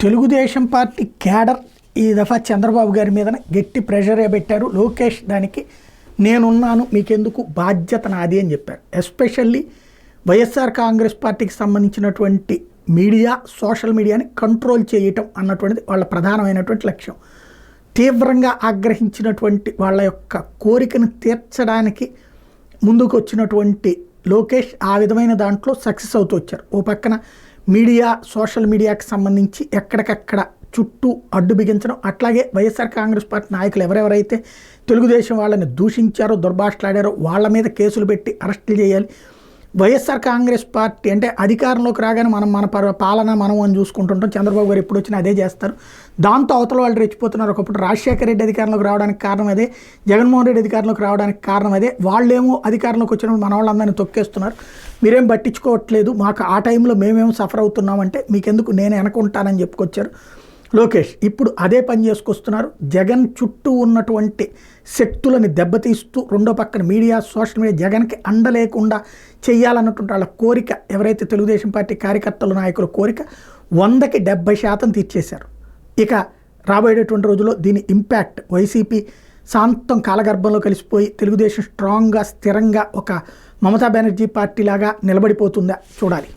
Telugu Desam party cadre ఈ దఫా చంద్రబాబు గారి మీద గట్టి ప్రెషరే పెట్టారు. లోకేష్ దానికి నేనున్నాను, మీకెందుకు, బాధ్యత నాది అని చెప్పారు. ఎస్పెషల్లీ వైఎస్ఆర్ కాంగ్రెస్ పార్టీకి సంబంధించినటువంటి మీడియా, సోషల్ మీడియాని కంట్రోల్ చేయటం అన్నటువంటిది వాళ్ళ ప్రధానమైనటువంటి లక్ష్యం. తీవ్రంగా ఆగ్రహించినటువంటి వాళ్ళ యొక్క కోరికను తీర్చడానికి ముందుకు వచ్చినటువంటి లోకేష్ ఆ విధమైన దాంట్లో సక్సెస్ అవుతూ వచ్చారు. ఓ పక్కన మీడియా, సోషల్ మీడియాకి సంబంధించి ఎక్కడికక్కడ చుట్టూ అడ్డు బిగించడం, అట్లాగే వైఎస్ఆర్ కాంగ్రెస్ పార్టీ నాయకులు ఎవరెవరైతే తెలుగుదేశం వాళ్ళని దూషించారో, దుర్భాషలాడారో వాళ్ళ మీద కేసులు పెట్టి అరెస్టులు చేయాలి. వైఎస్ఆర్ కాంగ్రెస్ పార్టీ అంటే అధికారంలోకి రాగానే మన పాలన మనం అని చూసుకుంటుంటాం. చంద్రబాబు గారు ఎప్పుడు వచ్చినా అదే చేస్తారు. దాంతో అవతల వాళ్ళు రెచ్చిపోతున్నారు. ఒకప్పుడు రాజశేఖర రెడ్డి అధికారంలోకి రావడానికి కారణం అదే, జగన్మోహన్ రెడ్డి అధికారంలోకి రావడానికి కారణం అదే. వాళ్ళేమో అధికారంలోకి వచ్చినప్పుడు మన వాళ్ళందరినీ తొక్కేస్తున్నారు, మీరేం పట్టించుకోవట్లేదు, మాకు ఆ టైంలో మేమేమో సఫర్ అవుతున్నామంటే మీకెందుకు, నేను వెనకుంటానని చెప్పుకొచ్చారు లోకేష్. ఇప్పుడు అదే పని చేసుకొస్తున్నారు. జగన్ చుట్టూ ఉన్నటువంటి శక్తులని దెబ్బతీస్తూ రెండో పక్కన మీడియా, సోషల్ మీడియా జగన్కి అండలేకుండా చేయాలన్నటువంటి వాళ్ళ కోరిక, ఎవరైతే తెలుగుదేశం పార్టీ కార్యకర్తలు, నాయకుల కోరిక 100కి 70% తీర్చేశారు. ఇక రాబోయేటటువంటి రోజుల్లో దీని ఇంపాక్ట్ వైసీపీ శాంతం కాలగర్భంలో కలిసిపోయి తెలుగుదేశం స్ట్రాంగ్గా, స్థిరంగా ఒక మమతా బెనర్జీ పార్టీ లాగా నిలబడిపోతుందా చూడాలి.